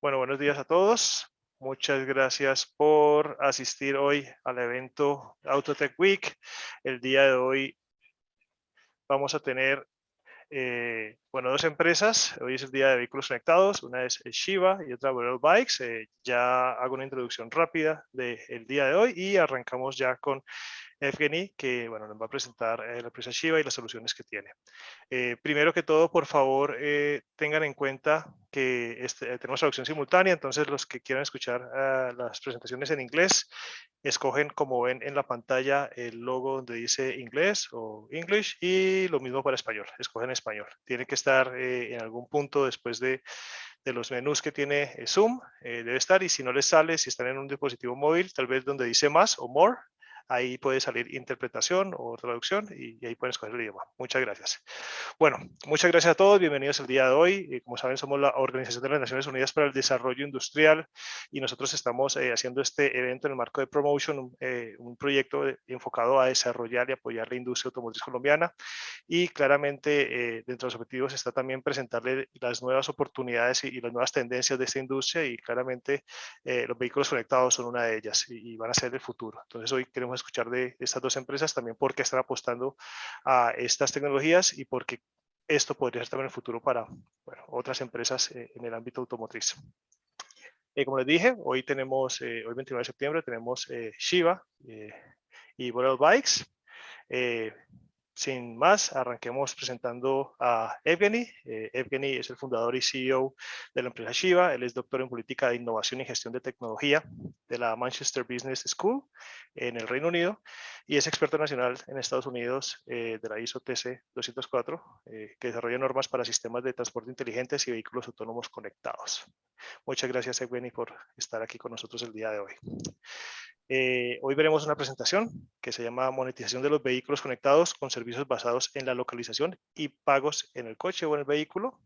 Bueno, buenos días a todos. Muchas gracias por asistir hoy al evento Autotech Week. El día de hoy vamos a tener, dos empresas. Hoy es el día de vehículos conectados. Una es Sheeva y otra Sheeva.Al Bikes. Ya hago una introducción rápida del día de hoy y arrancamos ya con Evgeny, que nos va a presentar la empresa Sheeva y las soluciones que tiene. Primero que todo, por favor, tengan en cuenta que tenemos traducción simultánea, entonces los que quieran escuchar las presentaciones en inglés, escogen, como ven en la pantalla, el logo donde dice inglés o English, y lo mismo para español, escogen español. Tiene que estar en algún punto después de los menús que tiene Zoom, debe estar, y si no les sale, si están en un dispositivo móvil, tal vez donde dice más o more, ahí puede salir interpretación o traducción y ahí pueden escoger el idioma. Muchas gracias. Bueno, muchas gracias a todos. Bienvenidos el día de hoy. Como saben, somos la Organización de las Naciones Unidas para el Desarrollo Industrial y nosotros estamos haciendo este evento en el marco de Promotion, un proyecto enfocado a desarrollar y apoyar la industria automotriz colombiana. Y claramente dentro de los objetivos está también presentarle las nuevas oportunidades y las nuevas tendencias de esta industria, y claramente los vehículos conectados son una de ellas y van a ser el futuro. Entonces hoy queremos escuchar de estas dos empresas también por qué están apostando a estas tecnologías y por qué esto podría ser también el futuro para otras empresas en el ámbito automotriz. Como les dije, hoy 29 de septiembre, tenemos Sheeva y Sheeva.Al Bikes. Sin más, arranquemos presentando a Evgeny. Evgeny es el fundador y CEO de la empresa Sheeva. Él es doctor en política de innovación y gestión de tecnología de la Manchester Business School en el Reino Unido y es experto nacional en Estados Unidos de la ISO TC 204, que desarrolla normas para sistemas de transporte inteligentes y vehículos autónomos conectados. Muchas gracias, Evgeny, por estar aquí con nosotros el día de hoy. Hoy veremos una presentación que se llama Monetización de los vehículos conectados con servicios basados en la localización y pagos en el coche o en el vehículo.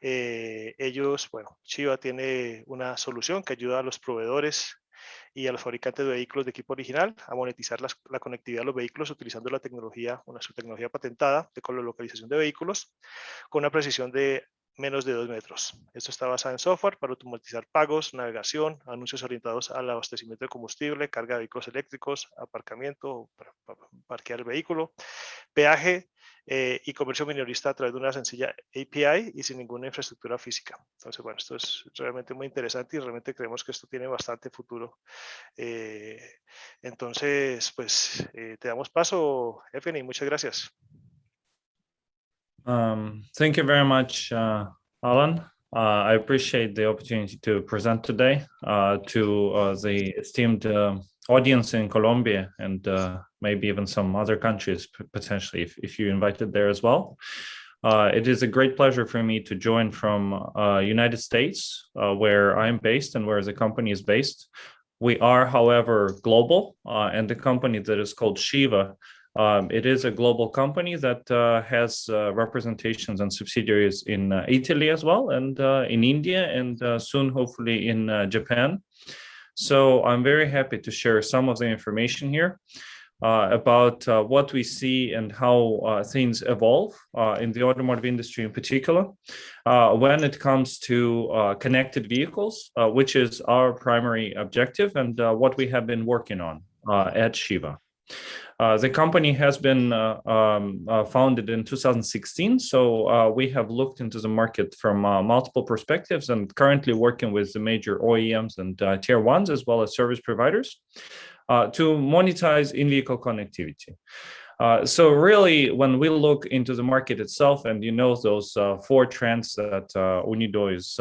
Sheeva tiene una solución que ayuda a los proveedores y a los fabricantes de vehículos de equipo original a monetizar la conectividad de los vehículos utilizando su tecnología patentada de localización de vehículos con una precisión de menos de 2 metros. Esto está basado en software para automatizar pagos, navegación, anuncios orientados al abastecimiento de combustible, carga de vehículos eléctricos, aparcamiento, para parquear el vehículo, peaje y comercio minorista a través de una sencilla API y sin ninguna infraestructura física. Entonces, esto es realmente muy interesante y realmente creemos que esto tiene bastante futuro. Te damos paso, Evgeny, muchas gracias. Thank you very much, Alan. I appreciate the opportunity to present today to the esteemed audience in Colombia and maybe even some other countries, potentially, if you're invited there as well. It is a great pleasure for me to join from United States, where I'm based and where the company is based. We are, however, global, and the company that is called Sheeva, it is a global company that has representations and subsidiaries in Italy as well, and in India, and soon, hopefully, in Japan. So I'm very happy to share some of the information here about what we see and how things evolve in the automotive industry in particular when it comes to connected vehicles, which is our primary objective and what we have been working on at Sheeva. The company has been founded in 2016, so we have looked into the market from multiple perspectives and currently working with the major OEMs and tier ones as well as service providers to monetize in-vehicle connectivity. So really, when we look into the market itself, and those 4 trends that Unido is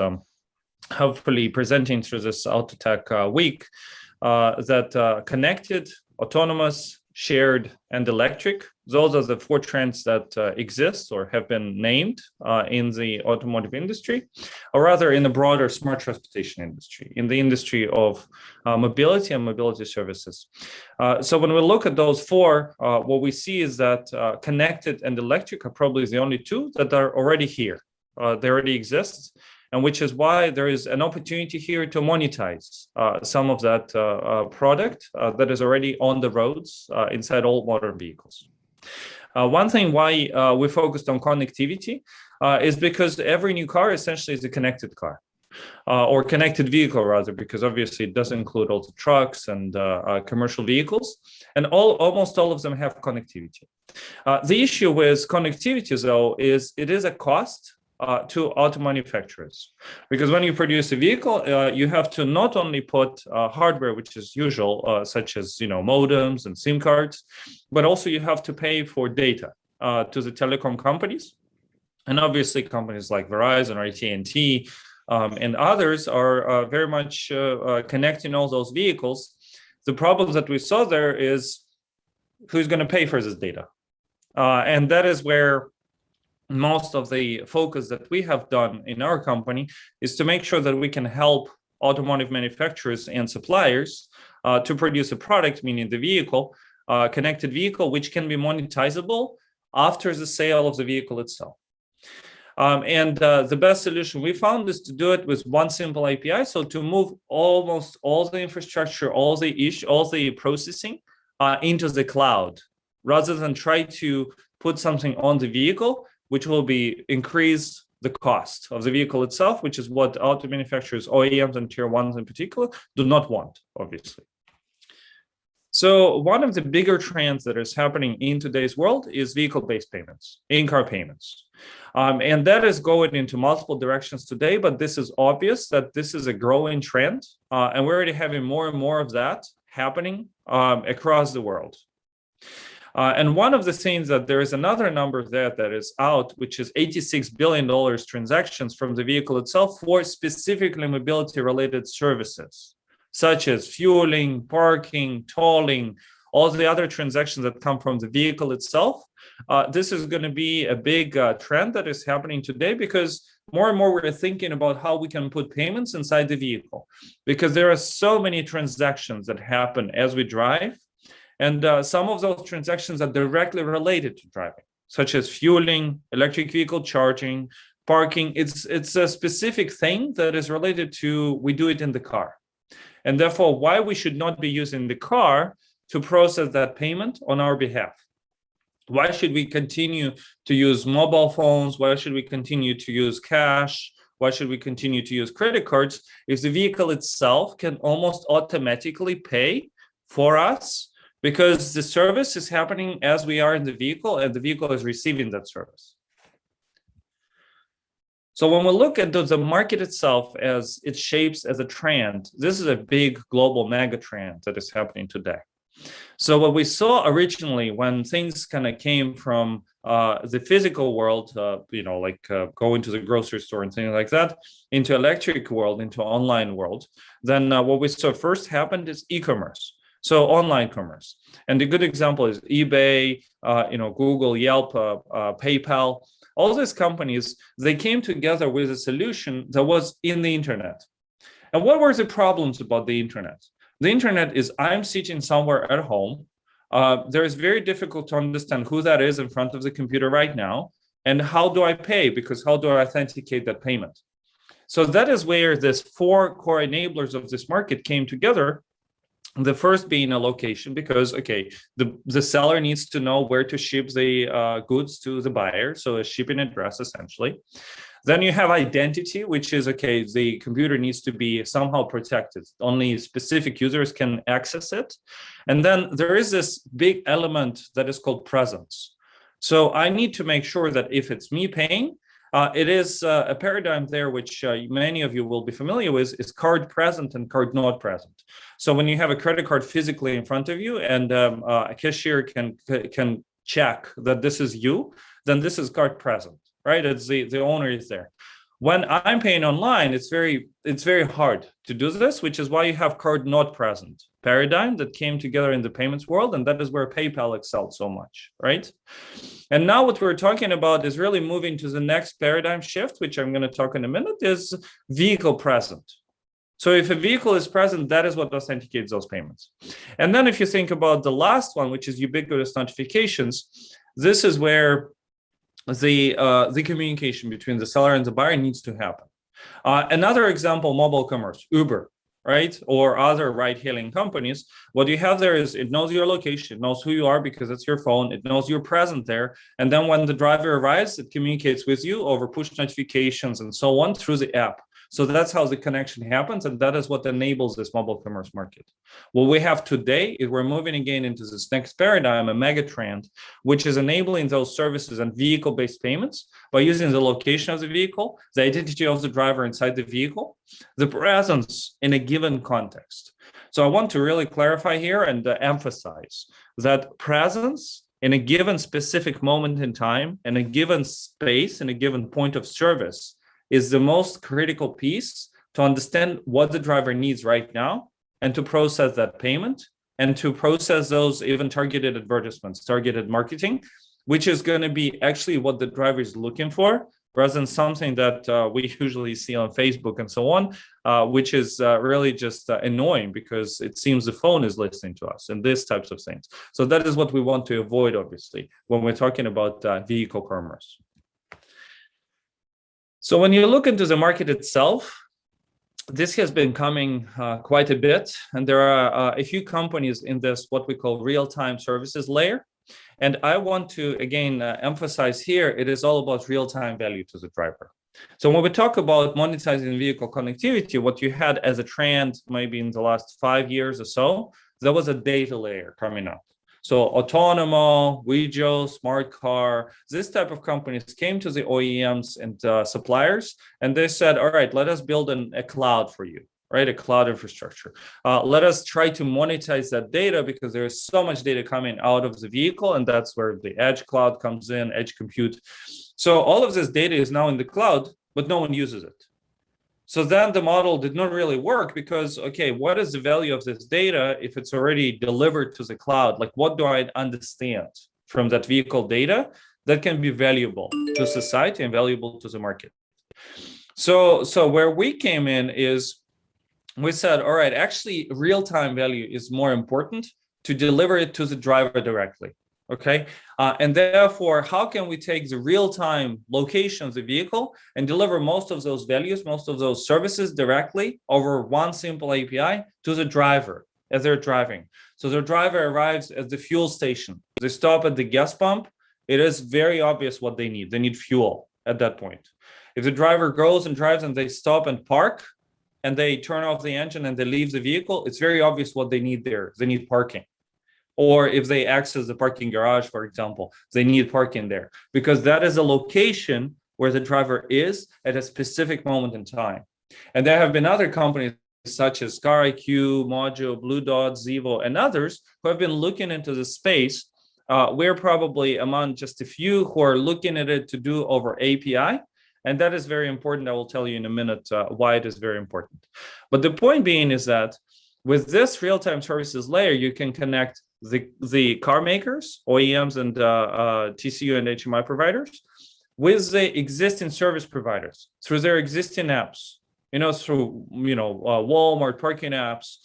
hopefully presenting through this Autotech week, that connected, autonomous, shared, and electric, those are the 4 trends that exist or have been named in the automotive industry, or rather in the broader smart transportation industry, in the industry of mobility and mobility services. So when we look at those 4, what we see is that connected and electric are probably the only 2 that are already here. They already exist, and which is why there is an opportunity here to monetize some of that product that is already on the roads inside all modern vehicles. One thing why we focused on connectivity is because every new car essentially is a connected car. or connected vehicle rather, because obviously it does include also trucks and commercial vehicles, and almost all of them have connectivity. The issue with connectivity, though, is it is a cost to auto manufacturers, because when you produce a vehicle, you have to not only put hardware, which is usual, such as modems and SIM cards, but also you have to pay for data to the telecom companies, and obviously companies like Verizon or AT&T and others are very much connecting all those vehicles. The problem that we saw there is who's going to pay for this data, and that is where most of the focus that we have done in our company is to make sure that we can help automotive manufacturers and suppliers to produce a product, meaning the vehicle, connected vehicle, which can be monetizable after the sale of the vehicle itself. And the best solution we found is to do it with one simple API. So to move almost all the infrastructure, all the processing into the cloud, rather than try to put something on the vehicle, which will increase the cost of the vehicle itself, which is what auto manufacturers, OEMs and tier ones in particular, do not want, obviously. So one of the bigger trends that is happening in today's world is vehicle-based payments, in-car payments. And that is going into multiple directions today, but this is obvious that this is a growing trend, and we're already having more and more of that happening across the world. And one of the things that there is another number that is out, which is $86 billion transactions from the vehicle itself for specifically mobility-related services, such as fueling, parking, tolling, all the other transactions that come from the vehicle itself. This is going to be a big trend that is happening today, because more and more we're thinking about how we can put payments inside the vehicle, because there are so many transactions that happen as we drive. And some of those transactions are directly related to driving, such as fueling, electric vehicle charging, parking. It's a specific thing that is related to, we do it in the car. And therefore, why we should not be using the car to process that payment on our behalf? Why should we continue to use mobile phones? Why should we continue to use cash? Why should we continue to use credit cards if the vehicle itself can almost automatically pay for us? Because the service is happening as we are in the vehicle, and the vehicle is receiving that service. So when we look at the market itself as it shapes as a trend, this is a big global mega trend that is happening today. So what we saw originally when things kind of came from the physical world, going to the grocery store and things like that, into electric world, into online world, then what we saw first happened is e-commerce. So online commerce. And a good example is eBay, Google, Yelp, PayPal. All these companies, they came together with a solution that was in the internet. And what were the problems about the internet? The internet is, I'm sitting somewhere at home. There is very difficult to understand who that is in front of the computer right now. And how do I pay? Because how do I authenticate that payment? So that is where these four core enablers of this market came together. The first being a location, because, the seller needs to know where to ship the goods to the buyer. So a shipping address, essentially. Then you have identity, which is, the computer needs to be somehow protected. Only specific users can access it. And then there is this big element that is called presence. So I need to make sure that if it's me paying, it is a paradigm there, which many of you will be familiar with, is card present and card not present. So when you have a credit card physically in front of you and a cashier can check that this is you, then this is card present, right? It's the owner is there. When I'm paying online, it's very hard to do this, which is why you have card not present paradigm that came together in the payments world, and that is where PayPal excelled so much, right? And now what we're talking about is really moving to the next paradigm shift, which I'm going to talk in a minute, is vehicle present. So if a vehicle is present, that is what authenticates those payments. And then if you think about the last one, which is ubiquitous notifications, this is where the communication between the seller and the buyer needs to happen. Another example, mobile commerce, Uber, right? Or other ride-hailing companies. What you have there is it knows your location, it knows who you are because it's your phone, it knows you're present there. And then when the driver arrives, it communicates with you over push notifications and so on through the app. So that's how the connection happens, and that is what enables this mobile commerce market. What we have today is we're moving again into this next paradigm, a mega trend, which is enabling those services and vehicle-based payments by using the location of the vehicle, the identity of the driver inside the vehicle, the presence in a given context. So I want to really clarify here and emphasize that presence in a given specific moment in time, in a given space, in a given point of service is the most critical piece to understand what the driver needs right now and to process that payment and to process those even targeted advertisements, targeted marketing, which is going to be actually what the driver is looking for rather than something that we usually see on Facebook and so on, which is really just annoying because it seems the phone is listening to us and these types of things. So that is what we want to avoid, obviously, when we're talking about vehicle commerce. So when you look into the market itself, this has been coming quite a bit, and there are a few companies in this what we call real-time services layer. And I want to, again, emphasize here, it is all about real-time value to the driver. So when we talk about monetizing vehicle connectivity, what you had as a trend maybe in the last 5 years or so, there was a data layer coming up. So Autonomo, Wejo, Smart Car, this type of companies came to the OEMs and suppliers, and they said, all right, let us build a cloud for you, right? A cloud infrastructure. Let us try to monetize that data because there is so much data coming out of the vehicle, and that's where the edge cloud comes in, edge compute. So all of this data is now in the cloud, but no one uses it. So then the model did not really work because, okay, what is the value of this data if it's already delivered to the cloud? Like, what do I understand from that vehicle data that can be valuable to society and valuable to the market? So where we came in is we said, all right, actually real-time value is more important to deliver it to the driver directly. Okay, and therefore, how can we take the real-time location of the vehicle and deliver most of those values, most of those services directly over one simple API to the driver as they're driving? So the driver arrives at the fuel station. They stop at the gas pump. It is very obvious what they need. They need fuel at that point. If the driver goes and drives and they stop and park and they turn off the engine and they leave the vehicle, it's very obvious what they need there. They need parking. Or if they access the parking garage, for example, they need parking there because that is a location where the driver is at a specific moment in time. And there have been other companies such as CarIQ, Mojo, Blue Dot, Zevo, and others who have been looking into the space. We're probably among just a few who are looking at it to do over API. And that is very important. I will tell you in a minute why it is very important. But the point being is that with this real-time services layer, you can connect the car makers, OEMs, and TCU and HMI providers with the existing service providers through their existing apps, through, Walmart parking apps,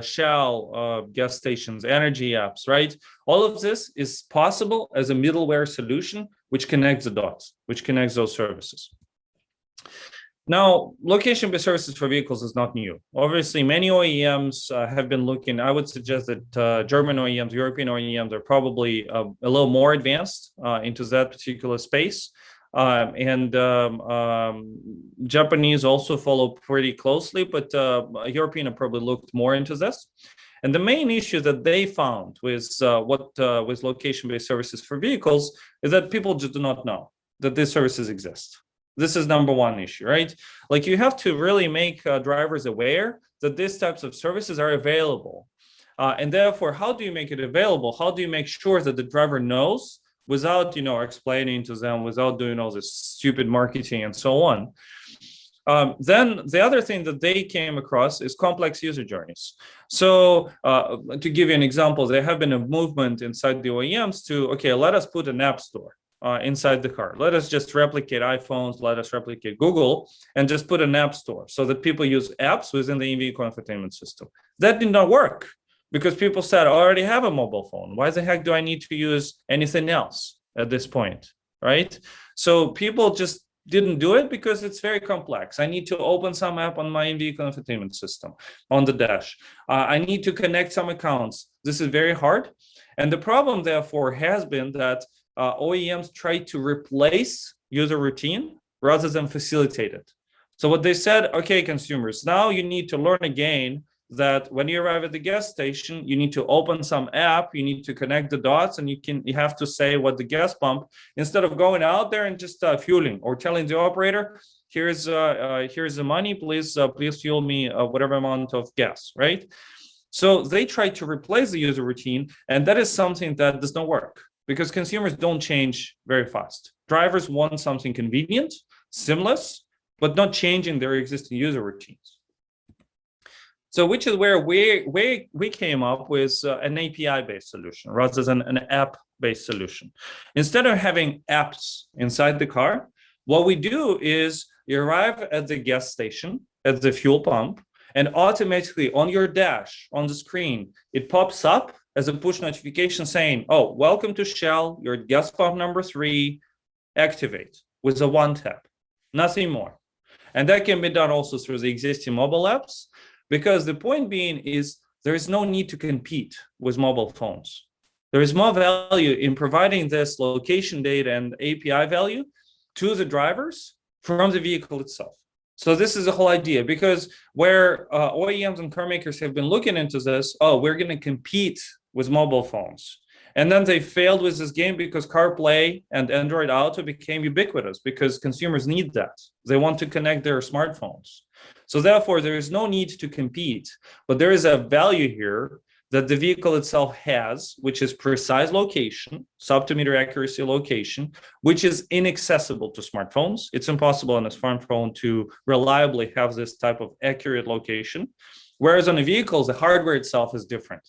Shell gas stations, energy apps, right? All of this is possible as a middleware solution, which connects the dots, which connects those services. Now, location-based services for vehicles is not new. Obviously, many OEMs have been looking. I would suggest that German OEMs, European OEMs are probably a little more advanced into that particular space. Japanese also follow pretty closely, but European have probably looked more into this. And the main issue that they found with with location-based services for vehicles is that people just do not know that these services exist. This is number one issue, right? Like you have to really make drivers aware that these types of services are available. And therefore, how do you make it available? How do you make sure that the driver knows without, explaining to them, without doing all this stupid marketing and so on? Then the other thing that they came across is complex user journeys. So to give you an example, there have been a movement inside the OEMs to, okay, let us put an app store inside the car. Let us just replicate iPhones, let us replicate Google, and just put an app store so that people use apps within the in-vehicle infotainment system. That did not work because people said, I already have a mobile phone. Why the heck do I need to use anything else at this point, right? So people just didn't do it because it's very complex. I need to open some app on my in-vehicle infotainment system on the dash. I need to connect some accounts. This is very hard. And the problem, therefore, has been that OEMs try to replace user routine rather than facilitate it. So what they said, okay, consumers, now you need to learn again that when you arrive at the gas station, you need to open some app, you need to connect the dots, and you have to say what the gas pump, instead of going out there and just fueling or telling the operator, here's the money, please fuel me whatever amount of gas, right? So they try to replace the user routine, and that is something that does not work because consumers don't change very fast. Drivers want something convenient, seamless, but not changing their existing user routines. So which is where we came up with an API-based solution rather than an app-based solution. Instead of having apps inside the car, what we do is you arrive at the gas station, at the fuel pump, and automatically on your dash, on the screen, it pops up as a push notification saying, oh, welcome to Shell, your gas pump number 3, activate with a one tap, nothing more. And that can be done also through the existing mobile apps, because the point being is there is no need to compete with mobile phones. There is more value in providing this location data and API value to the drivers from the vehicle itself. So this is the whole idea, because where OEMs and car makers have been looking into this, oh, we're going to compete with mobile phones. And then they failed with this game because CarPlay and Android Auto became ubiquitous because consumers need that. They want to connect their smartphones. So therefore, there is no need to compete, but there is a value here that the vehicle itself has, which is precise location, sub-2-meter accuracy location, which is inaccessible to smartphones. It's impossible on a smartphone to reliably have this type of accurate location. Whereas on the vehicles, the hardware itself is different.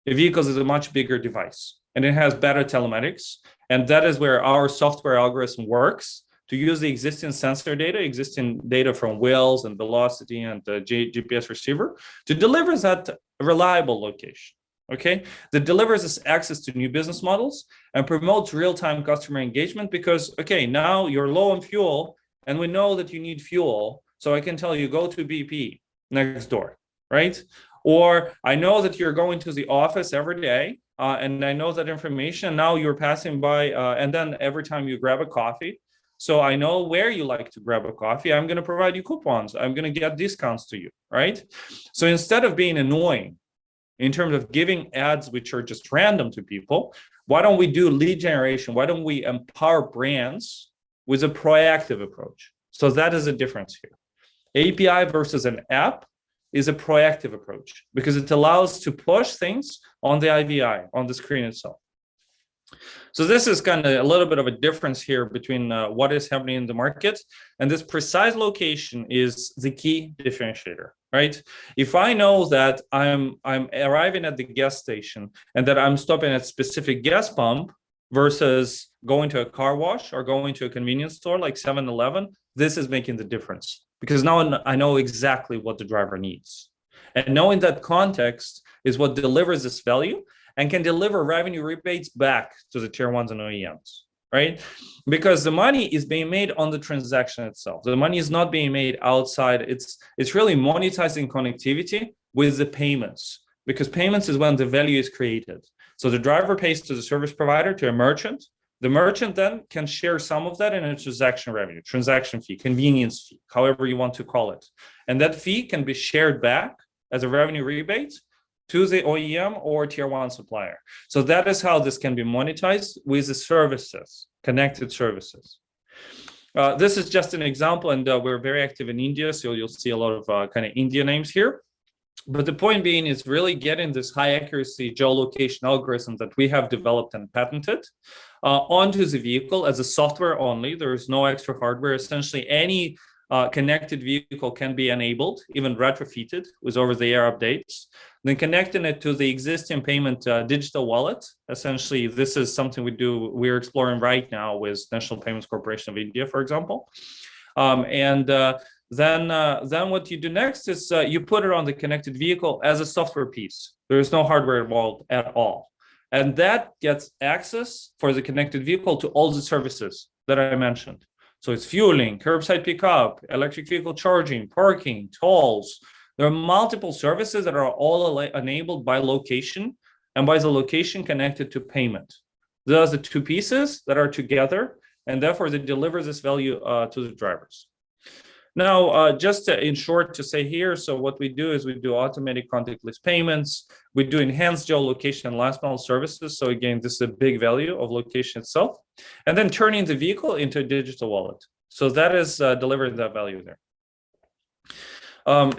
The vehicles is a much bigger device and it has better telematics. And that is where our software algorithm works to use the existing sensor data, existing data from wheels and velocity and the GPS receiver to deliver that reliable location, okay? That delivers us access to new business models and promotes real-time customer engagement because, okay, now you're low on fuel and we know that you need fuel. So I can tell you, go to BP next door, right? Or I know that you're going to the office every day and I know that information. Now you're passing by and then every time you grab a coffee, so I know where you like to grab a coffee. I'm going to provide you coupons. I'm going to get discounts to you, right? So instead of being annoying in terms of giving ads which are just random to people, why don't we do lead generation? Why don't we empower brands with a proactive approach? So that is a difference here. API versus an app is a proactive approach because it allows to push things on the IVI, on the screen itself. So this is kind of a little bit of a difference here between what is happening in the market, and this precise location is the key differentiator, right? If I know that I'm arriving at the gas station and that I'm stopping at a specific gas pump versus going to a car wash or going to a convenience store like 7-Eleven, this is making the difference because now I know exactly what the driver needs. And knowing that context is what delivers this value and can deliver revenue rebates back to the tier ones and OEMs, right? Because the money is being made on the transaction itself. The money is not being made outside. It's really monetizing connectivity with the payments, because payments is when the value is created. So the driver pays to the service provider, to a merchant. The merchant then can share some of that in a transaction revenue, transaction fee, convenience fee, however you want to call it. And that fee can be shared back as a revenue rebate to the OEM or tier one supplier. So that is how this can be monetized with the services, connected services. This is just an example, and we're very active in India, so you'll see a lot of kind of India names here. But the point being is really getting this high accuracy geolocation algorithm that we have developed and patented onto the vehicle as a software only. There is no extra hardware. Essentially, any connected vehicle can be enabled, even retrofitted with over-the-air updates. Then connecting it to the existing payment digital wallet. Essentially, this is something we're exploring right now with National Payments Corporation of India, for example. Then what you do next is you put it on the connected vehicle as a software piece. There is no hardware involved at all. And that gets access for the connected vehicle to all the services that I mentioned. So it's fueling, curbside pickup, electric vehicle charging, parking, tolls. There are multiple services that are all enabled by location and by the location connected to payment. Those are the two pieces that are together, and therefore they deliver this value to the drivers. Now, just in short to say here, so what we do is we do automatic contactless payments. We do enhanced geolocation and last mile services. So again, this is a big value of location itself. And then turning the vehicle into a digital wallet. So that is delivering that value there.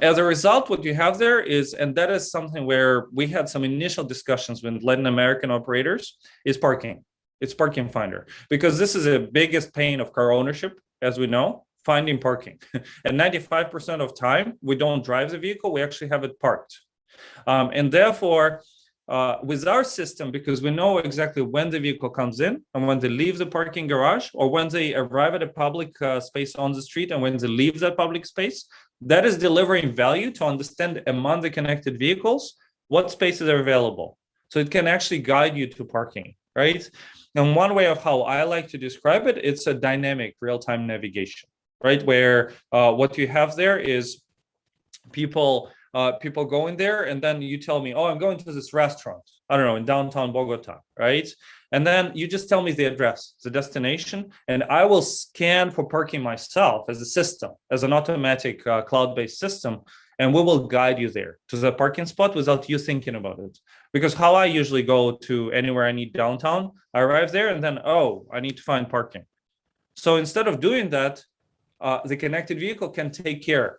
As a result, what you have there is, and that is something where we had some initial discussions with Latin American operators, is parking. It's parking finder, because this is the biggest pain of car ownership, as we know. Finding parking. And 95% of time, we don't drive the vehicle, we actually have it parked. And therefore, with our system, because we know exactly when the vehicle comes in and when they leave the parking garage, or when they arrive at a public space on the street and when they leave that public space, that is delivering value to understand among the connected vehicles, what spaces are available. So it can actually guide you to parking, right? And one way of how I like to describe it, it's a dynamic real-time navigation. Right, where what you have there is people going there, and then you tell me, oh, I'm going to this restaurant, I don't know, in downtown Bogota, right? And then you just tell me the address, the destination, and I will scan for parking myself as a system, as an automatic cloud-based system, and we will guide you there to the parking spot without you thinking about it. Because how I usually go to anywhere I need downtown, I arrive there and then, oh, I need to find parking. So instead of doing that, the connected vehicle can take care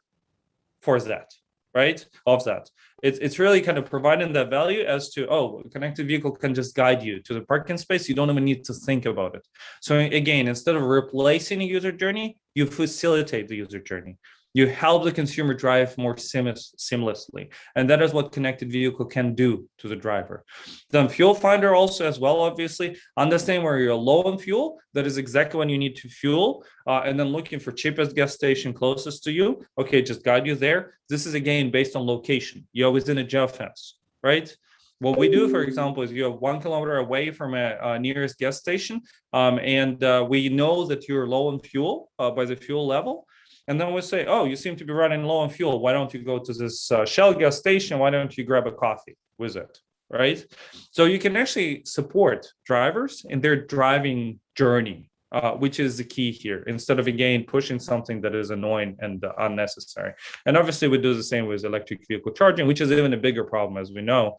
for that, right? Of that. It's really kind of providing that value as to, oh, a connected vehicle can just guide you to the parking space. You don't even need to think about it. So again, instead of replacing a user journey, you facilitate the user journey. You help the consumer drive more seamlessly. And that is what connected vehicle can do to the driver. Then fuel finder also as well, obviously, understand where you're low on fuel. That is exactly when you need to fuel. And then looking for cheapest gas station closest to you. Okay, just guide you there. This is again based on location. You're within a geofence, right? What we do, for example, is you're 1 kilometer away from a nearest gas station. And we know that you're low on fuel by the fuel level. And then we say, oh, you seem to be running low on fuel. Why don't you go to this Shell gas station? Why don't you grab a coffee with it, right? So you can actually support drivers in their driving journey, which is the key here, instead of, again, pushing something that is annoying and unnecessary. And obviously, we do the same with electric vehicle charging, which is even a bigger problem, as we know,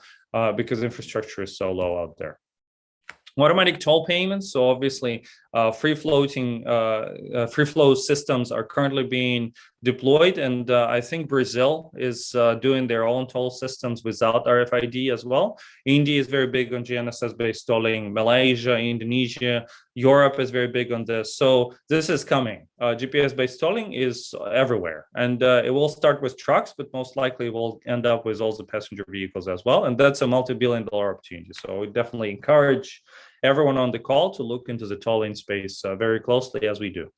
because infrastructure is so low out there. Automatic toll payments. So obviously, free flow systems are currently being deployed, and I think Brazil is doing their own toll systems without RFID as well. India is very big on GNSS-based tolling. Malaysia, Indonesia, Europe is very big on this. So this is coming. GPS-based tolling is everywhere, and it will start with trucks, but most likely will end up with all the passenger vehicles as well. And that's a multi-billion-dollar opportunity. So we definitely encourage everyone on the call to look into the tolling space very closely, as we do.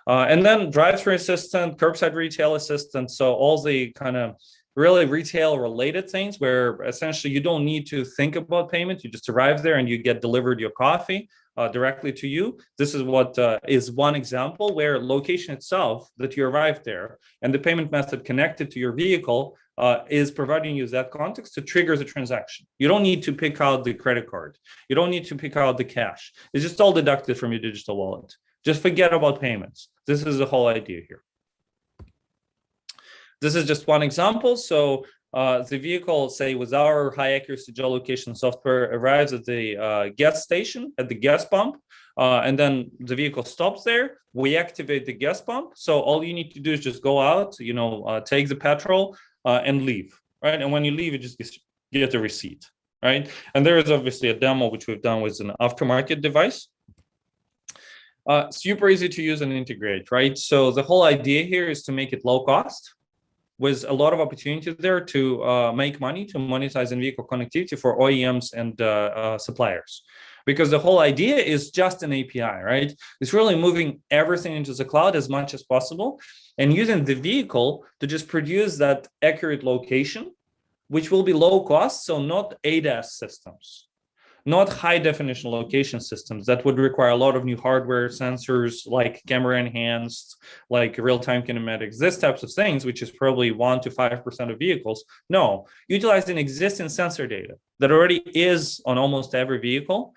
And then drive-through assistant, curbside retail assistant. So all the kind of really retail related things where essentially you don't need to think about payment. You just arrive there and you get delivered your coffee directly to you. This is what is one example where location itself that you arrived there and the payment method connected to your vehicle is providing you that context to trigger the transaction. You don't need to pick out the credit card. You don't need to pick out the cash. It's just all deducted from your digital wallet. Just forget about payments. This is the whole idea here. This is just one example. So the vehicle, say, with our high accuracy geolocation software, arrives at the gas station, at the gas pump, and then the vehicle stops there. We activate the gas pump. So all you need to do is just go out, take the petrol and leave, right? And when you leave, you just get a receipt, right? And there is obviously a demo which we've done with an aftermarket device. Super easy to use and integrate, right? So the whole idea here is to make it low cost, with a lot of opportunities there to make money, to monetize in-vehicle connectivity for OEMs and suppliers. Because the whole idea is just an API, right? It's really moving everything into the cloud as much as possible and using the vehicle to just produce that accurate location, which will be low cost, so not ADAS systems. Not high definition location systems that would require a lot of new hardware, sensors, like camera enhanced, like real-time kinematics, this types of things, which is probably 1 to 5% of vehicles. No, utilizing existing sensor data that already is on almost every vehicle,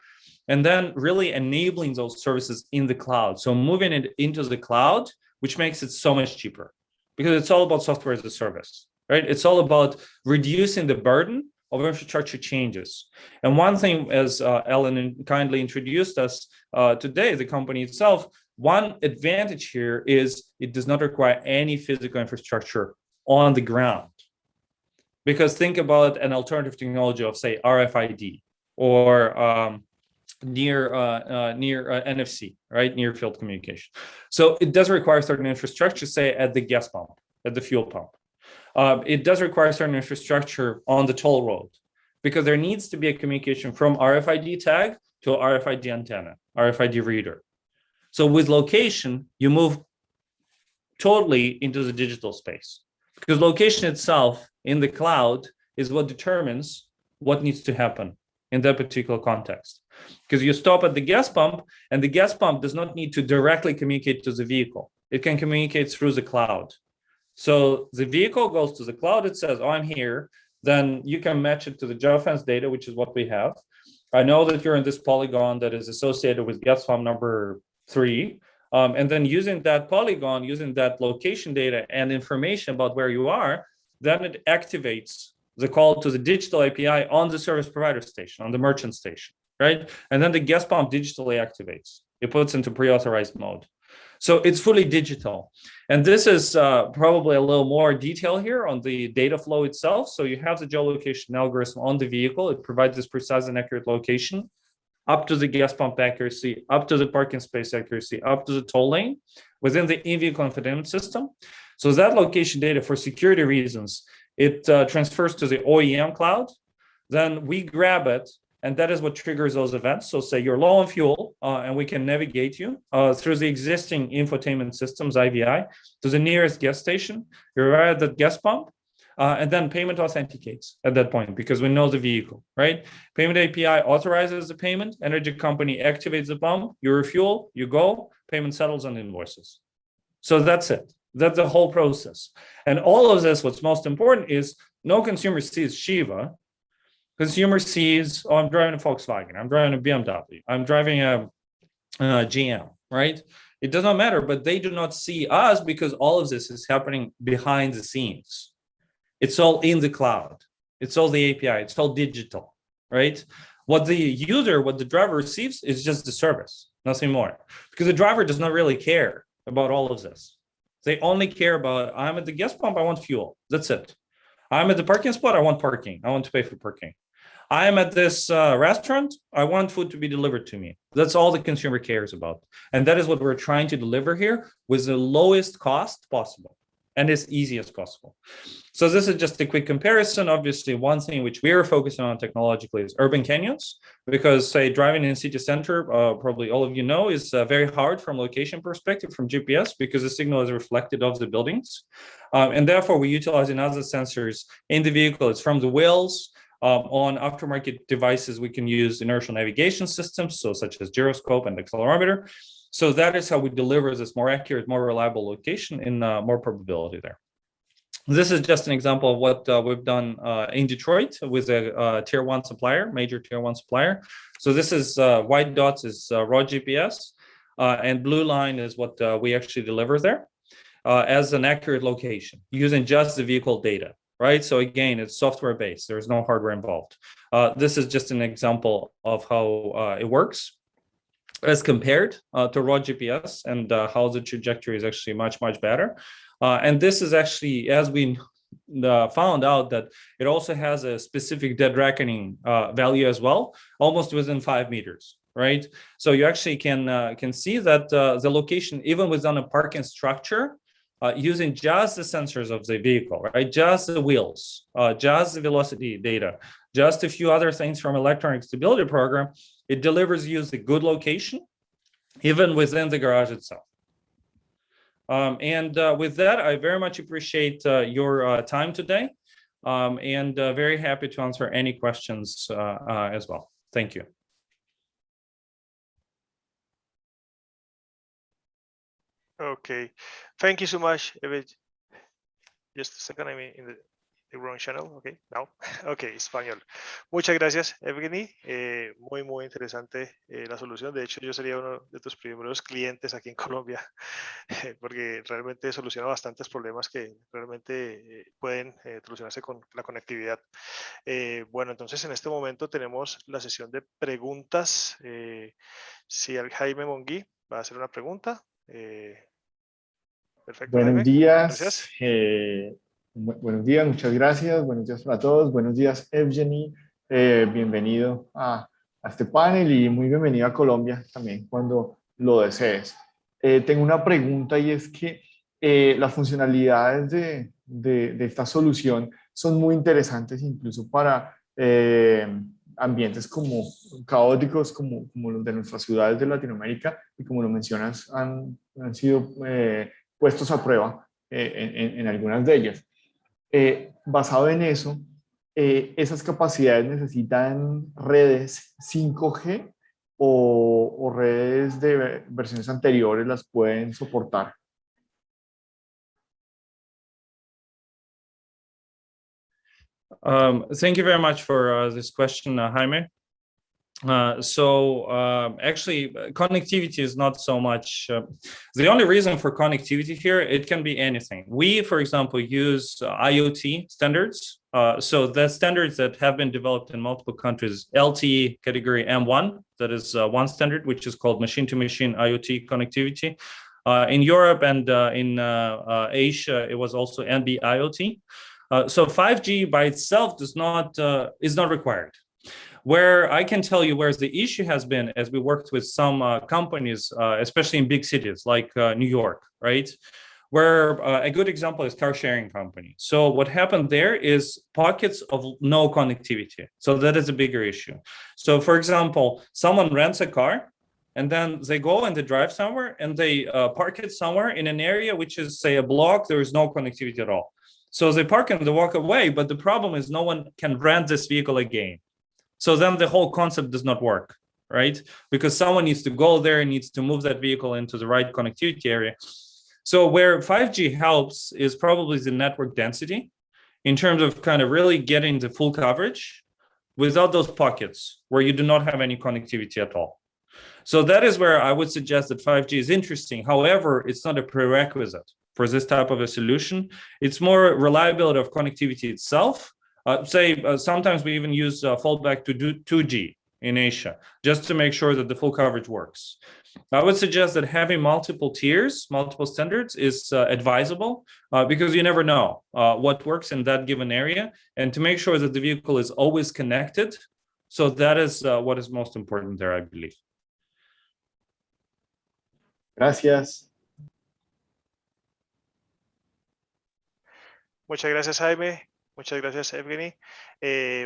and then really enabling those services in the cloud. So moving it into the cloud which makes it so much cheaper, because it's all about software as a service, right? It's all about reducing the burden of infrastructure changes. And one thing, as Ellen kindly introduced us today, the company itself, one advantage here is it does not require any physical infrastructure on the ground. Because think about an alternative technology of, say, RFID or near NFC, right? Near field communication. So it does require certain infrastructure, say at the gas pump, at the fuel pump. It does require certain infrastructure on the toll road, because there needs to be a communication from RFID tag to RFID antenna, RFID reader. So with location, you move totally into the digital space, because location itself in the cloud is what determines what needs to happen in that particular context. Because you stop at the gas pump, and the gas pump does not need to directly communicate to the vehicle. It can communicate through the cloud. So the vehicle goes to the cloud, it says, oh, I'm here. Then you can match it to the geofence data, which is what we have. I know that you're in this polygon that is associated with gas pump number 3. And then using that polygon, using that location data and information about where you are, then it activates the call to the digital API on the service provider station, on the merchant station, right? And then the gas pump digitally activates. It puts into pre-authorized mode. So it's fully digital. And this is probably a little more detail here on the data flow itself. So you have the geolocation algorithm on the vehicle. It provides this precise and accurate location up to the gas pump accuracy, up to the parking space accuracy, up to the toll lane within the in-vehicle infotainment system. So that location data, for security reasons, it transfers to the OEM cloud. Then we grab it, and that is what triggers those events. So say you're low on fuel, and we can navigate you through the existing infotainment systems, IVI, to the nearest gas station. You're at the gas pump, and then payment authenticates at that point, because we know the vehicle, right? Payment API authorizes the payment, energy company activates the pump, you refuel, you go, payment settles on invoices. So that's it. That's the whole process. And all of this, what's most important is no consumer sees Sheeva. Consumer sees, oh, I'm driving a Volkswagen, I'm driving a BMW, I'm driving a GM, right? It does not matter, but they do not see us, because all of this is happening behind the scenes. It's all in the cloud. It's all the API. It's all digital, right? What the user, what the driver receives is just the service, nothing more. Because the driver does not really care about all of this. They only care about, I'm at the gas pump, I want fuel. That's it. I'm at the parking spot, I want parking. I want to pay for parking. I am at this restaurant, I want food to be delivered to me. That's all the consumer cares about. And that is what we're trying to deliver here with the lowest cost possible and as easy as possible. So this is just a quick comparison. Obviously, one thing which we are focusing on technologically is urban canyons, because say driving in city center, probably all of you know, is very hard from location perspective, from GPS, because the signal is reflected off the buildings. And therefore, we're utilizing other sensors in the vehicle. It's from the wheels. On aftermarket devices, we can use inertial navigation systems, so such as gyroscope and accelerometer. So that is how we deliver this more accurate, more reliable location in more probability there. This is just an example of what we've done in Detroit with a tier 1 supplier, major tier 1 supplier. So this is white dots is raw GPS, and blue line is what we actually deliver there as an accurate location using just the vehicle data, right? So again, it's software based. There's no hardware involved. This is just an example of how it works as compared to raw GPS, and how the trajectory is actually much, much better. And this is actually, as we found out, that it also has a specific dead reckoning value as well, almost within 5 meters, right? So you actually can see that the location, even within a parking structure, using just the sensors of the vehicle, right? Just the wheels, just the velocity data, just a few other things from electronic stability program, it delivers you the good location, even within the garage itself. And with that, I very much appreciate your time today, and very happy to answer any questions as well. Thank you. Okay, thank you so much. Just a second, I'm in The wrong channel, ok, no, ok, español. Muchas gracias, Evgeny. Muy interesante la solución. De hecho, yo sería uno de tus primeros clientes aquí en Colombia, porque realmente soluciona bastantes problemas que realmente pueden solucionarse con la conectividad. Bueno, entonces en este momento tenemos la sesión de preguntas. Si el Jaime Monguí va a hacer una pregunta. Perfecto, Buenos Jaime. días, Gracias. buenos días, muchas gracias, buenos días para todos, buenos días Evgeny, bienvenido a este panel y muy bienvenido a Colombia también cuando lo desees. Tengo una pregunta y es que las funcionalidades de esta solución son muy interesantes incluso para ambientes como caóticos como los de nuestras ciudades de Latinoamérica y como lo mencionas han sido puestos a prueba en algunas de ellas. Basado en eso, esas capacidades necesitan redes 5G o redes de versiones anteriores las pueden soportar. Thank you very much for this question, Jaime. Actually, connectivity is not so much the only reason for connectivity here. It can be anything. We, for example, use IoT standards. So the standards that have been developed in multiple countries, LTE category M1, that is one standard, which is called machine-to-machine IoT connectivity. In Europe and in Asia, it was also NB-IoT. So 5G by itself is not required. Where I can tell you where the issue has been as we worked with some companies, especially in big cities like New York, right? Where a good example is car sharing company. So what happened there is pockets of no connectivity. So that is a bigger issue. So for example, someone rents a car and then they go and they drive somewhere and they park it somewhere in an area which is, say, a block. There is no connectivity at all. So they park and they walk away, but the problem is no one can rent this vehicle again. So then the whole concept does not work, right? Because someone needs to go there and needs to move that vehicle into the right connectivity area. So where 5G helps is probably the network density in terms of kind of really getting the full coverage without those pockets where you do not have any connectivity at all. So that is where I would suggest that 5G is interesting. However, it's not a prerequisite for this type of a solution. It's more reliability of connectivity itself. Sometimes we even use fallback to do 2G in Asia, just to make sure that the full coverage works. I would suggest that having multiple tiers, multiple standards is advisable because you never know what works in that given area, and to make sure that the vehicle is always connected. So that is what is most important there, I believe. Gracias. Muchas gracias, Jaime. Muchas gracias, Evgeny.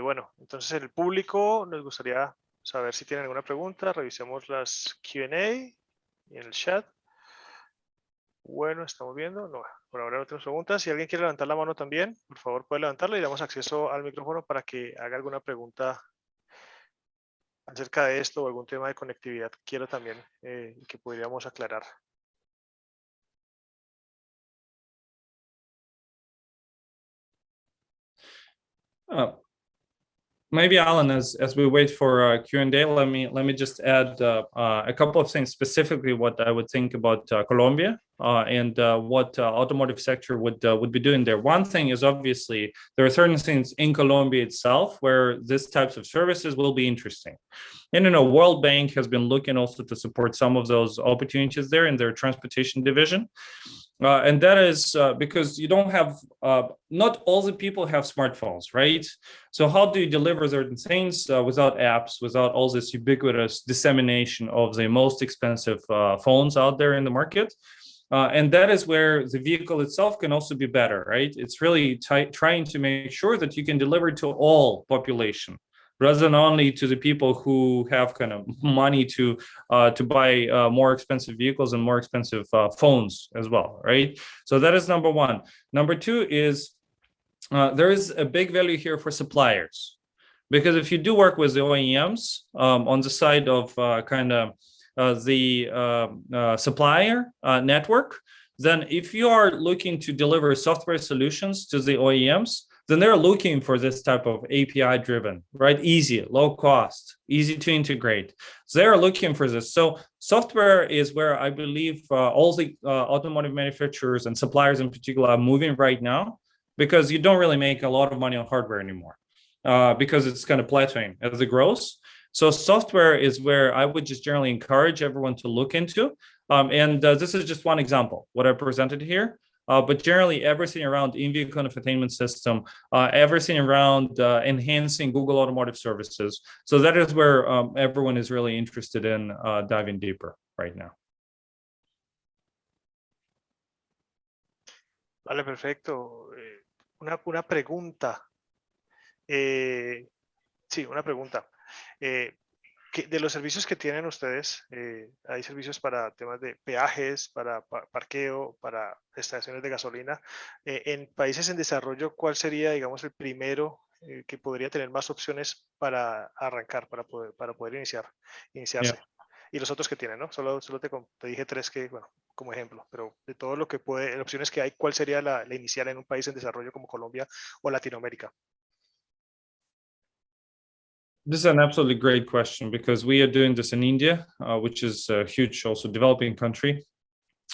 Bueno, entonces el público nos gustaría saber si tienen alguna pregunta. Revisemos las Q&A en el chat. Bueno, estamos viendo. No, por ahora no tenemos preguntas. Si alguien quiere levantar la mano también, por favor puede levantarla y damos acceso al micrófono para que haga alguna pregunta acerca de esto o algún tema de conectividad que quiera también que podríamos aclarar. Maybe Alan, as we wait for Q&A, let me just add a couple of things specifically what I would think about Colombia and what automotive sector would be doing there. One thing is obviously there are certain things in Colombia itself where these types of services will be interesting. And World Bank has been looking also to support some of those opportunities there in their transportation division. And that is because you don't have, not all the people have smartphones, right? So how do you deliver certain things without apps, without all this ubiquitous dissemination of the most expensive phones out there in the market? And that is where the vehicle itself can also be better, right? It's really trying to make sure that you can deliver to all population, rather than only to the people who have kind of money to buy more expensive vehicles and more expensive phones as well, right? So that is number one. Number two is there is a big value here for suppliers, because if you do work with the OEMs on the side of the supplier network, then if you are looking to deliver software solutions to the OEMs, then they're looking for this type of API driven, right? Easy, low cost, easy to integrate. So they're looking for this. So software is where I believe all the automotive manufacturers and suppliers in particular are moving right now, because you don't really make a lot of money on hardware anymore because it's kind of plateauing as it grows. So software is where I would just generally encourage everyone to look into. This is just one example, what I presented here. But generally everything around in-vehicle infotainment system, everything around enhancing Google Automotive Services. So that is where everyone is really interested in diving deeper right now. Vale, perfecto. Una pregunta. Sí, una pregunta. De los servicios que tienen ustedes, hay servicios para temas de peajes, para parqueo, para estaciones de gasolina. En países en desarrollo, ¿cuál sería, digamos, el primero que podría tener más opciones para arrancar, para poder iniciarse? Yeah. Y los otros que tienen, ¿no? Solo te dije tres que, bueno, como ejemplo, pero de todo lo que puede, opciones que hay, ¿cuál sería la inicial en un país en desarrollo como Colombia o Latinoamérica? This is an absolutely great question, because we are doing this in India, which is a huge, also developing country.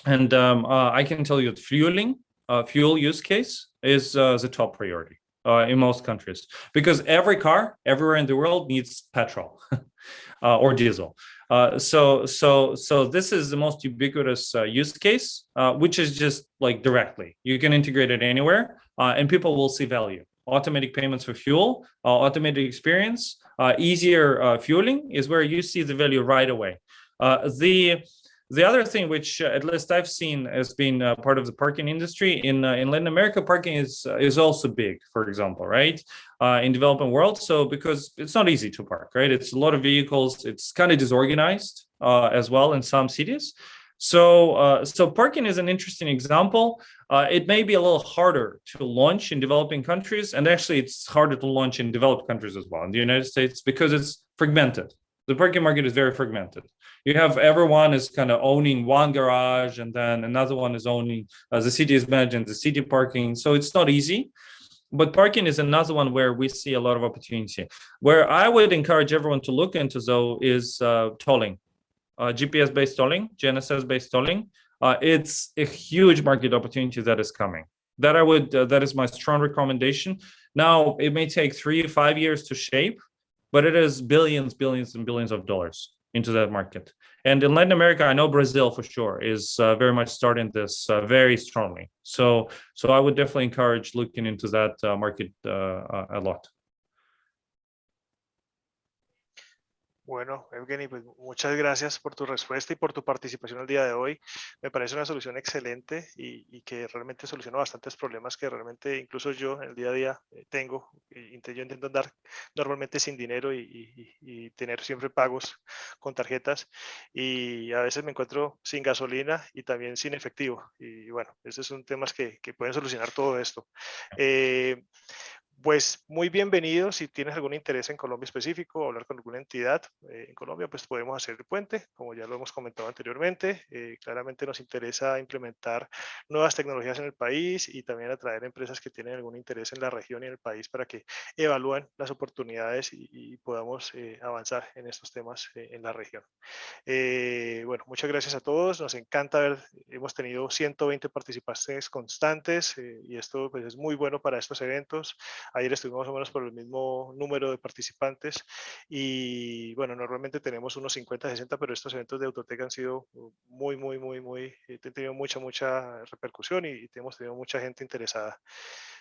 And I can tell you that fuel use case is the top priority in most countries, because every car everywhere in the world needs petrol or diesel. So this is the most ubiquitous use case, which is just like directly. You can integrate it anywhere and people will see value. Automatic payments for fuel, automated experience, easier fueling is where you see the value right away. The other thing, which at least I've seen as being part of the parking industry in Latin America, parking is also big, for example, right? In developing world. So because it's not easy to park, right? It's a lot of vehicles. It's kind of disorganized as well in some cities. So parking is an interesting example. It may be a little harder to launch in developing countries, and actually it's harder to launch in developed countries as well in the United States, because it's fragmented. The parking market is very fragmented. You have everyone is kind of owning one garage, and then another one is owning, the city is managing the city parking. So it's not easy. But parking is another one where we see a lot of opportunity. Where I would encourage everyone to look into, though, is tolling. GPS-based tolling, GNSS-based tolling, it's a huge market opportunity that is coming. That is my strong recommendation. Now, it may take 3 to 5 years to shape, but it is billions and billions of dollars into that market. And in Latin America, I know Brazil for sure is very much starting this very strongly. So I would definitely encourage looking into that market a lot. Bueno, Evgeny, pues muchas gracias por tu respuesta y por tu participación el día de hoy. Me parece una solución excelente y que realmente soluciona bastantes problemas que realmente incluso yo en el día a día tengo. Yo intento andar normalmente sin dinero y tener siempre pagos con tarjetas, y a veces me encuentro sin gasolina y también sin efectivo. Y bueno, esos son temas que pueden solucionar todo esto. Pues muy bienvenido. Si tienes algún interés en Colombia específico o hablar con alguna entidad en Colombia, pues podemos hacer el puente, como ya lo hemos comentado anteriormente. Claramente nos interesa implementar nuevas tecnologías en el país y también atraer empresas que tienen algún interés en la región y en el país para que evalúen las oportunidades y podamos avanzar en estos temas en la región. Bueno, muchas gracias a todos. Nos encanta ver, hemos tenido 120 participantes constantes y esto pues, es muy bueno para estos eventos. Ayer estuvimos más o menos por el mismo número de participantes y bueno, normalmente tenemos unos 50, 60, pero estos eventos de Autotech han sido muy, han tenido mucha repercusión y hemos tenido mucha gente interesada.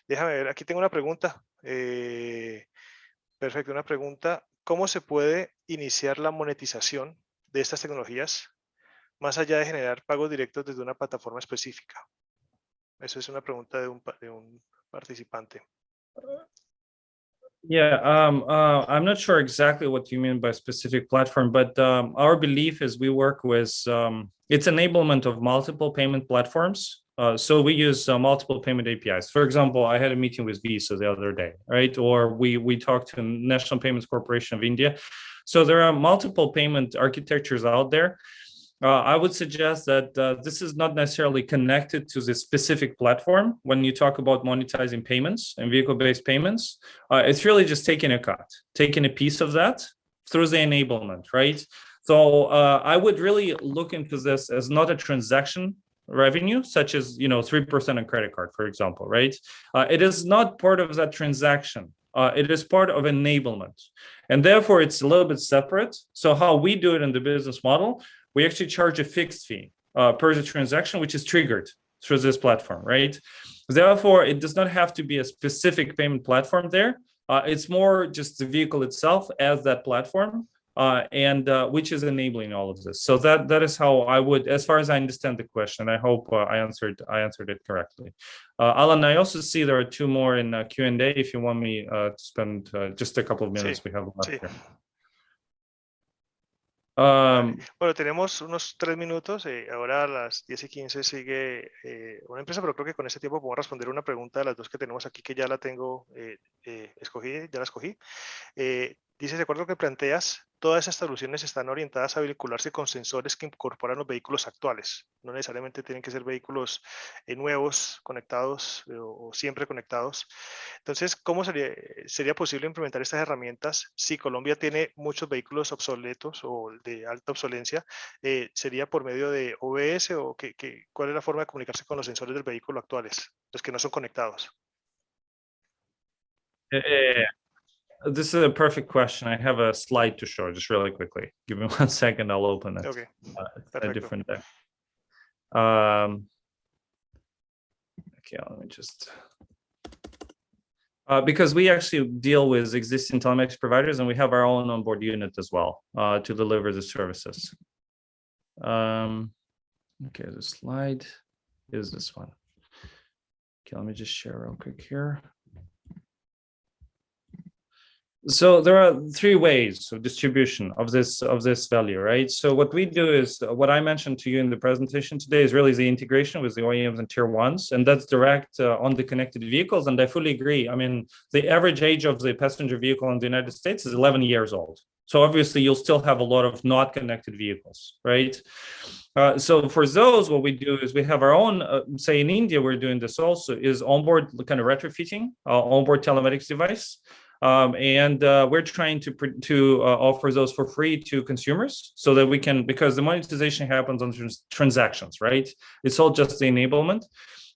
Déjame ver, aquí tengo una pregunta. Perfecto, una pregunta. ¿Cómo se puede iniciar la monetización de estas tecnologías más allá de generar pagos directos desde una plataforma específica? Eso es una pregunta de un participante. Yeah, I'm not sure exactly what you mean by specific platform, but our belief is we work with, it's enablement of multiple payment platforms. So we use multiple payment APIs. For example, I had a meeting with Visa the other day, right? Or we talked to National Payments Corporation of India. So there are multiple payment architectures out there. I would suggest that this is not necessarily connected to the specific platform. When you talk about monetizing payments and vehicle-based payments, it's really just taking a piece of that through the enablement, right? So I would really look into this as not a transaction revenue, such as 3% on credit card, for example, right? It is not part of that transaction. It is part of enablement, and therefore it's a little bit separate. So how we do it in the business model, we actually charge a fixed fee per the transaction, which is triggered through this platform, right? Therefore, it does not have to be a specific payment platform there. It's more just the vehicle itself as that platform, and which is enabling all of this. So that is how I would, as far as I understand the question. I hope I answered it correctly. Alan, I also see there are two more in Q&A. If you want me to spend just a couple of minutes, we have left here. Bueno, tenemos unos 3 minutos. Ahora a las 10:15 sigue una empresa, pero creo que con este tiempo podemos responder una pregunta de las dos que tenemos aquí, que ya la tengo ya la escogí. Dice, de acuerdo a lo que planteas, todas esas soluciones están orientadas a vincularse con sensores que incorporan los vehículos actuales. No necesariamente tienen que ser vehículos nuevos, conectados o siempre conectados. Entonces, ¿cómo sería posible implementar estas herramientas si Colombia tiene muchos vehículos obsoletos o de alta obsolencia? ¿Sería por medio de OBS o cuál es la forma de comunicarse con los sensores del vehículo actuales, los que no son conectados? This is a perfect question. I have a slide to show just really quickly. Give me 1 second. I'll open it. Okay. It's a different deck. Okay, let me just. Because we actually deal with existing telematics providers, and we have our own onboard unit as well to deliver the services. Okay, the slide is this one. Okay, let me just share real quick here. So there are 3 ways of distribution of this value, right? So what we do is, what I mentioned to you in the presentation today is really the integration with the OEMs and tier 1s, and that's direct on the connected vehicles. And I fully agree. I mean, the average age of the passenger vehicle in the United States is 11 years old. So obviously you'll still have a lot of not connected vehicles, right? So for those, what we do is we have our own, say in India, we're doing this also, is onboard kind of retrofitting, onboard telematics device. And we're trying to offer those for free to consumers so that we can, because the monetization happens on transactions, right? It's all just the enablement.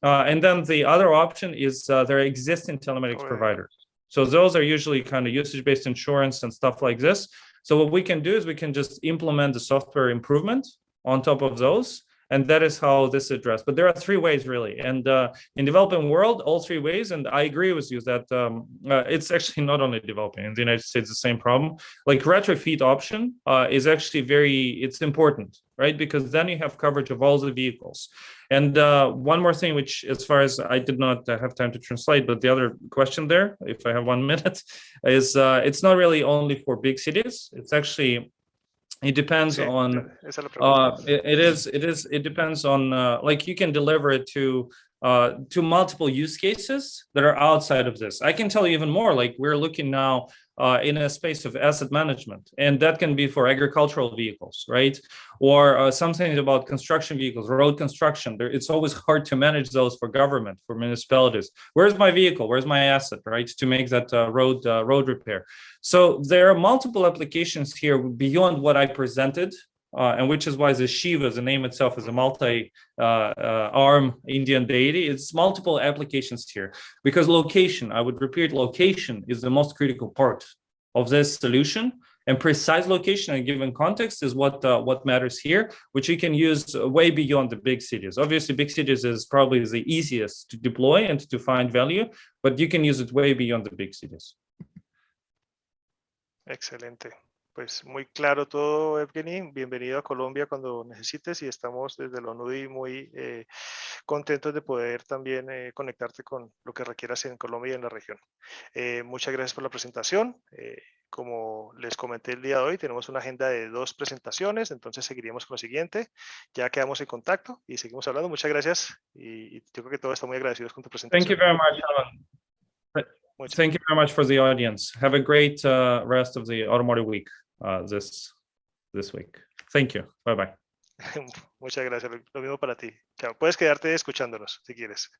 And then the other option is there are existing telematics providers. So those are usually kind of usage-based insurance and stuff like this. So what we can do is we can just implement the software improvement on top of those. And that is how this is addressed. But there are 3 ways really. And in developing world, all 3 ways. And I agree with you that it's actually not only developing. In the United States, the same problem. Like retrofit option is actually it's important, right? Because then you have coverage of all the vehicles. And one more thing, which as far as I did not have time to translate, but the other question there, if I have 1 minute, is it's not really only for big cities. It's actually, it depends on it depends on like you can deliver it to multiple use cases that are outside of this. I can tell you even more, like we're looking now in a space of asset management, and that can be for agricultural vehicles, right? Or something about construction vehicles, road construction. It's always hard to manage those for government, for municipalities. Where's my vehicle? Where's my asset, right? To make that road repair. So there are multiple applications here beyond what I presented, and which is why the Sheeva, the name itself, is a multi-arm Indian deity. It's multiple applications here because location, I would repeat, location is the most critical part of this solution, and precise location in a given context is what matters here, which you can use way beyond the big cities. Obviously, big cities is probably the easiest to deploy and to find value, but you can use it way beyond the big cities. Excelente. Pues muy claro todo, Evgeny. Bienvenido a Colombia cuando necesites y estamos desde la NUDI muy contentos de poder también conectarte con lo que requieras en Colombia y en la región. Muchas gracias por la presentación. Como les comenté el día de hoy, tenemos una agenda de 2 presentaciones, entonces seguiríamos con la siguiente. Ya quedamos en contacto y seguimos hablando. Muchas gracias y yo creo que todos están muy agradecidos con tu presentación. Thank you very much, Alan. Thank you very much for the audience. Have a great rest of the automotive week this week. Thank you. Bye-bye. Muchas gracias. Lo mismo para ti. Chao. Puedes quedarte escuchándonos si quieres.